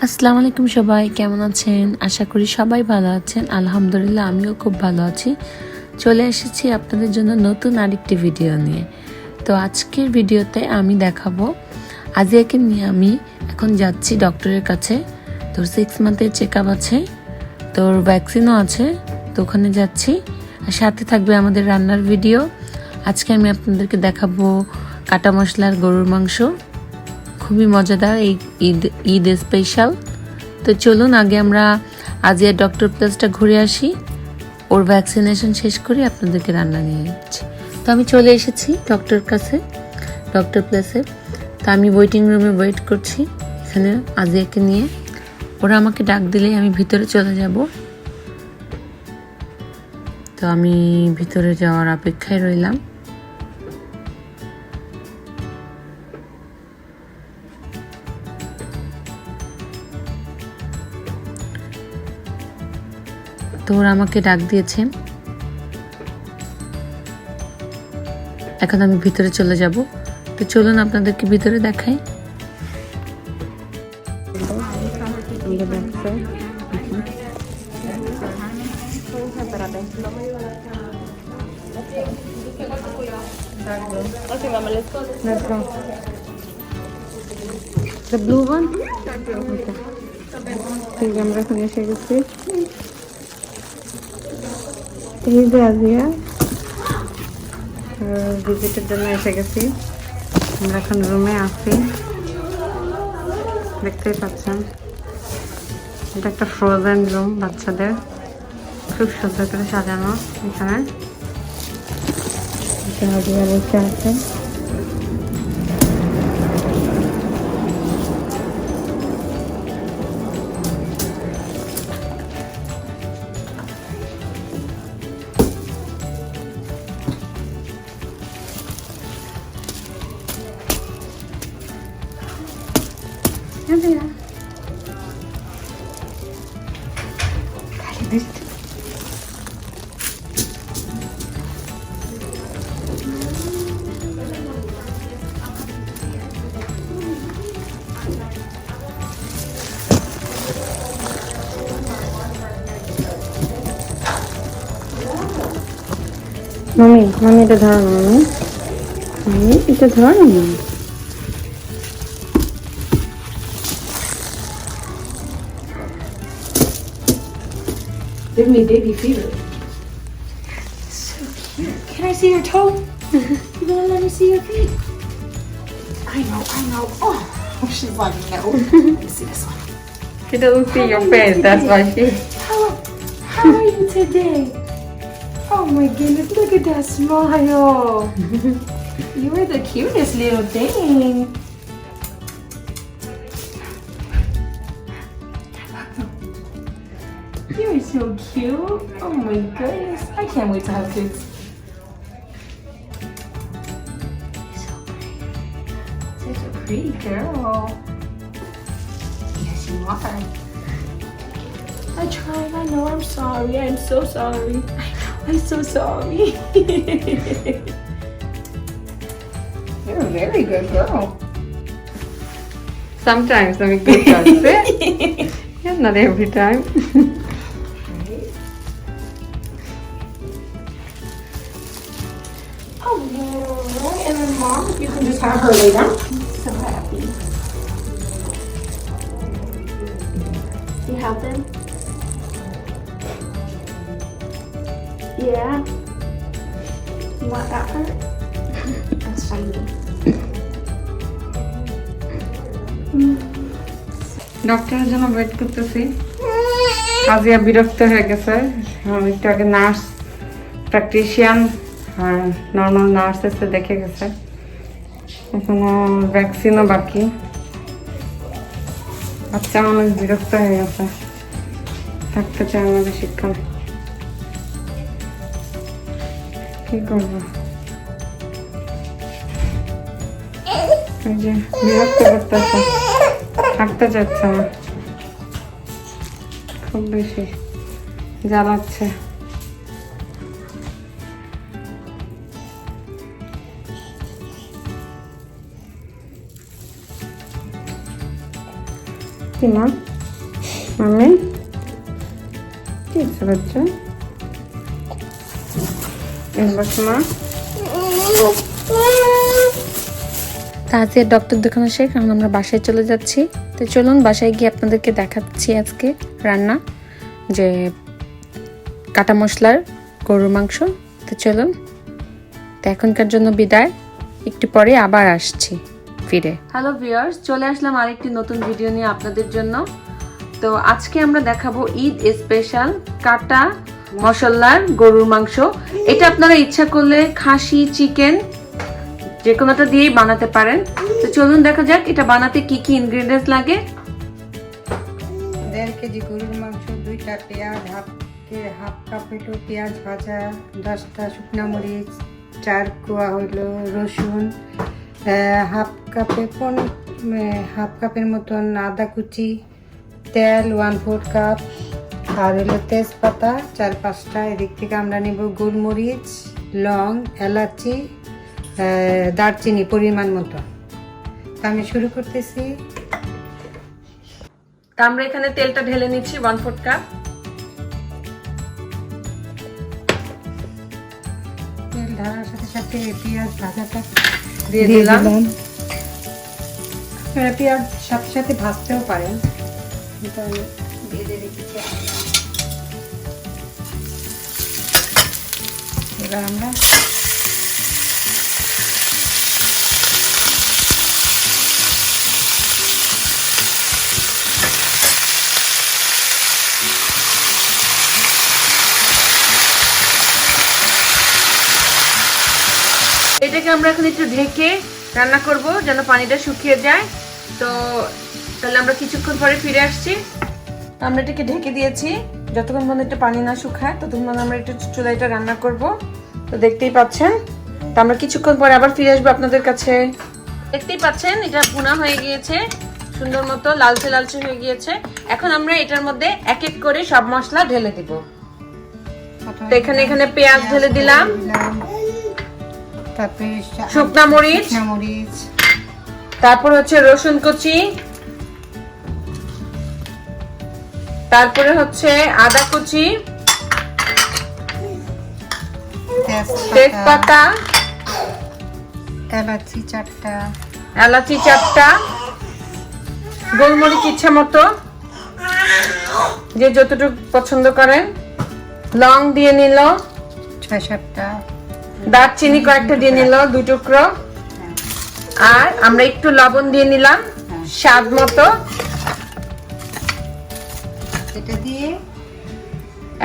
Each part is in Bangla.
আসসালামু আলাইকুম সবাই, কেমন আছেন? আশা করি সবাই ভালো আছেন। আলহামদুলিল্লাহ আমিও খুব ভালো আছি। চলে এসেছি আপনাদের জন্য নতুন আরেকটি ভিডিও নিয়ে। তো আজকের ভিডিওতে আমি দেখাবো আজিয়াকে নিয়ে আমি এখন যাচ্ছি ডক্টরের কাছে। তোর 6 মান্থের চেকআপ আছে, তোর ভ্যাকসিনও আছে, তো ওখানে যাচ্ছি। আর সাথে থাকবে আমাদের রান্নার ভিডিও। আজকে আমি আপনাদেরকে দেখাবো কাটা মশলার গরুর মাংস, খুবই মজাদার, এই ঈদ স্পেশাল। তো চলুন আগে আমরা আজিয়া ডক্টর প্লেসটা ঘুরে আসি, ওর ভ্যাকসিনেশন শেষ করে আপনাদেরকে রান্না নিয়ে যাচ্ছি। তো আমি চলে এসেছি ডক্টর প্লেসে। তো আমি ওয়েটিং রুমে ওয়েট করছি এখানে আজিয়াকে নিয়ে। ওরা আমাকে ডাক দিলেই আমি ভিতরে চলে যাব। তো আমি ভিতরে যাওয়ার অপেক্ষায় রইলাম। তো ওরা আমাকে ডাক দিয়েছে, এখন আমি ভিতরে চলে যাব। তো চলুন আপনাদেরকে ভিতরে দেখাই। The blue one? Okay. ঠিক আমরা এখন এসে গেছি। এই যে আজিয়া ভিজিটের জন্য এসে গেছি। আমরা এখন রুমে আছি, দেখতেই পাচ্ছেন। এটা একটা ফ্রোজেন রুম বাচ্চাদের, খুব সুন্দর করে সাজানো। এখানে আজিয়া বসে আছে। মামি এটা ধরো না, মামি এটা ধরো না। Give me baby fever. So cute. Can I see your toe? You gonna let me see your feet? I know. Oh, she's like, no. Let me see this one. She doesn't see your face, that's why she... How are you today? Oh my goodness, look at that smile. You are the cutest little thing. You're so cute. Oh my goodness. I can't wait to have kids. You're so pretty. Such a pretty girl. Yes, you are. I tried. I know. I'm sorry. I'm so sorry. I'm so sorry. You're a very good girl. Sometimes I'm a good person. Yeah, not every time. Oh, yeah. And then Mom, you can just have her lay down. So happy. You help him? Yeah. You want that part? That's funny. ডক্টরের জন্য ওয়েট করতেছি। আজিয়া বিরক্ত হয়ে গেছে। একটু আগে নার্স প্র্যাকটিশিয়ান আর নর্মাল নার্স এসে দেখে গেছে, এখনো ভ্যাকসিনও বাকি। বাচ্চা অনেক বিরক্ত হয়ে গেছে, থাকতে চায় না বেশিক্ষণ। কি করবো, এই যে বিরক্ত করতেছে, থাকতে চাচ্ছে না, খুব বেশি জ্বালাচ্ছে। কি মা? মাম্মি কি হচ্ছে বাচ্চা? মা তাদের ডক্টর দেখানো শেষ, এখন আমরা বাসায় চলে যাচ্ছি। তো চলুন বাসায় গিয়ে আপনাদেরকে দেখাচ্ছি আজকে রান্না, যে কাটা মশলার গরুর মাংস। তো চলুন, তো এখনকার জন্য বিদায়, একটু পরে আবার আসছি ফিরে। হ্যালো ভিউয়ার্স, চলে আসলাম আরেকটি নতুন ভিডিও নিয়ে আপনাদের জন্য। তো আজকে আমরা দেখাবো ঈদ স্পেশাল কাটা মশলার গরুর মাংস। এটা আপনারা ইচ্ছা করলে খাসি, চিকেন যে কোনোটা দিয়েই বানাতে পারেন। তো চলুন দেখা যাক এটা বানাতে কি কি ইনগ্রেডিয়েন্টস লাগে। 1.5 কেজি গরুর মাংস, 2টা পেঁয়াজ, হাফ কাপ হইলো পেঁয়াজ ভাজা, 10টা শুকনা মরিচ, 4 কোয়া হইলো রসুন, হাফ কাপের মতন আদা কুচি, তেল 1/4 কাপ, আর হইলো তেজপাতা 4-5টা। এদিক থেকে আমরা নেব গোলমরিচ, লং, এলাচি, দারচিনি পরিমাণ মতো। তা আমি শুরু করতেছি। তা আমরা এখানে তেলটা ঢেলে নিচ্ছি 1/4 কাপ। তেল ঢালার সাথে সাথে পেঁয়াজ ভাজাটা দিয়ে দিলাম। পেঁয়াজ সাথে সাথে ভাজতেও পারেন, কিন্তু আমি ভেজে রেখেছি। এবার আমরা এটাকে আমরা এখন একটু ঢেকে রান্না করব যেন পানিটা শুকিয়ে যায়। তো তাহলে আমরা কিছুক্ষণ পরে ফিরে আসছি। আমরা এটাকে ঢেকে দিয়েছি, যতক্ষণ পর্যন্ত একটু পানি না শুকায় ততক্ষণ আমরা একটু চুলাইটা রান্না করব। তো দেখতেই পাচ্ছেন, তো আমরা কিছুক্ষণ পরে আবার ফিরে আসবো আপনাদের কাছে। দেখতেই পাচ্ছেন এটা ভুনা হয়ে গিয়েছে, সুন্দর মতো লালচে লালচে হয়ে গিয়েছে। এখন আমরা এটার মধ্যে এক এক করে সব মশলা ঢেলে দিব। তো এখানে পেঁয়াজ ঢেলে দিলাম, তারপরে শুকনা মরিচ, তারপর হচ্ছে রসুন কুচি, তারপরে হচ্ছে আদা কুচি, তেজপাতা, এলাচি 4টা, গোলমরিচ ইচ্ছা মতো যে যতটুকু পছন্দ করেন, লং দিয়ে নিল 6-7টা, দারচিনি কয়েকটা দিয়ে নিল 2 টুকরো, আর আমরা একটু লবণ দিয়ে নিলাম স্বাদ মতো। এটা দিয়ে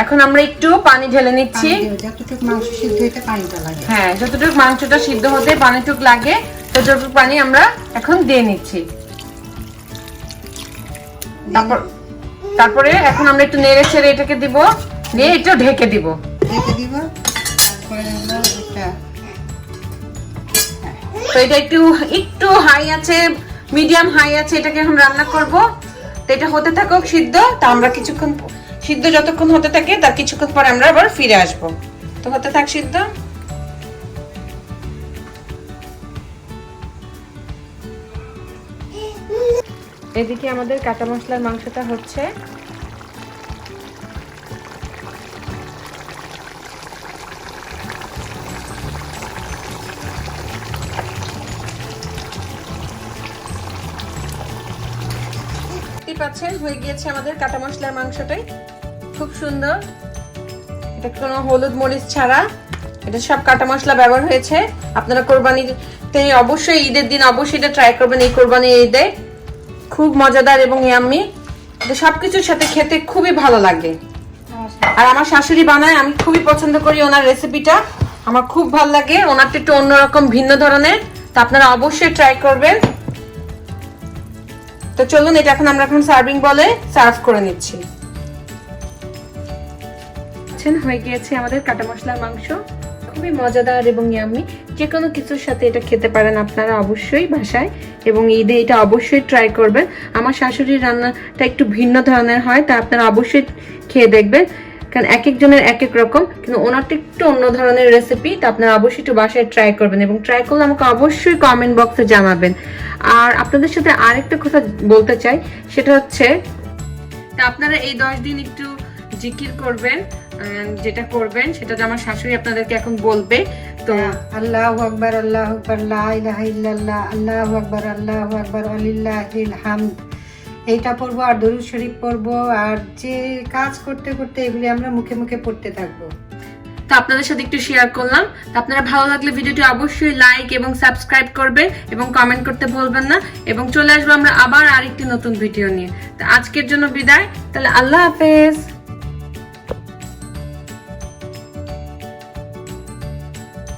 এখন আমরা একটু পানি ঢেলে নিচ্ছি। যতটুকু মাংস সিদ্ধ হতে পানিটা লাগে, হ্যাঁ যতটুকু মাংসটা সিদ্ধ হতে পানিটুকু লাগে ততটুকু পানি আমরা এখন দিয়ে নিচ্ছি। তারপরে এখন আমরা একটু নেড়ে ছেড়ে এটাকে দিব, দিয়ে একটু ঢেকে দিব। তো এটা একটু হাই আছে, মিডিয়াম হাই আছে, এটাকে এখন রান্না করব। তো এটা হতে থাকুক সিদ্ধ। তা আমরা কিছুক্ষণ সিদ্ধ যতক্ষণ হতে থাকে তার কিছুক্ষণ পরে আমরা আবার ফিরে আসব। তো হতে থাক সিদ্ধ। এদিকে আমাদের কাটা মশলার মাংসটা হচ্ছে। পাচ্ছেন হয়ে গিয়েছে আমাদের কাটা মশলার মাংসটাই, খুব সুন্দর। এটা কোনো হলুদ মরিচ ছাড়া, এটা সব কাটা মশলা ব্যবহার হয়েছে। আপনারা কোরবানিতে অবশ্যই, ঈদের দিন অবশ্যই এটা ট্রাই করবেন। এই কোরবানি ঈদে খুব মজাদার এবং ইয়াম্মি, এটা সবকিছুর সাথে খেতে খুবই ভালো লাগে। আর আমার শাশুড়ি বানায়, আমি খুবই পছন্দ করি ওনার রেসিপিটা, আমার খুব ভালো লাগে। ওনারটা একটু অন্যরকম ভিন্ন ধরনের, তা আপনারা অবশ্যই ট্রাই করবেন। তো চলুন এটা এখন আমরা সার্ভিং বলে সার্ভ করে নিচ্ছি। হয়ে গিয়েছে আমাদের কাটা মশলার মাংস, খুবই মজাদার এবং ইয়াম্মি। যে কোনো কিছুর সাথে এটা খেতে পারেন আপনারা অবশ্যই বাসায়, এবং ঈদে এটা অবশ্যই ট্রাই করবেন। আমার শাশুড়ির রান্নাটা একটু ভিন্ন ধরনের হয়, তা আপনারা অবশ্যই খেয়ে দেখবেন, কারণ এক একজনের এক এক রকম, কিন্তু ওনারটা একটু অন্য ধরনের রেসিপি। তা আপনারা অবশ্যই একটু বাসায় ট্রাই করবেন, এবং ট্রাই করলে আমাকে অবশ্যই কমেন্ট বক্সে জানাবেন। আর আপনাদের সাথে আরেকটা কথা বলতে চাই, সেটা হচ্ছে তা আপনারা এই 10 দিন একটু জিকির করবেন, যেটা করবেন সেটা তো আমার শাশুড়ি আপনাদেরকে এখন বলবে। তো আল্লাহু আকবার, আল্লাহু আকবার, লা ইলাহা ইল্লাল্লাহ, আল্লাহু আকবার, আল্লাহু আকবার, ওয়ালিল্লাহিল হামদ, এইটা পড়বো আর দরুদ শরীফ পড়বো, আর যে কাজ করতে করতে এগুলি আমরা মুখে মুখে পড়তে থাকবো। তো আপনাদের সাথে একটু শেয়ার করলাম। তো আপনারা ভালো লাগলে ভিডিওটি অবশ্যই লাইক এবং সাবস্ক্রাইব করবেন এবং কমেন্ট করতে ভুলবেন না, এবং চলে আসবো আমরা আবার আরেকটি নতুন ভিডিও নিয়ে। তো আজকের জন্য বিদায়, তাহলে আল্লাহ হাফেজ।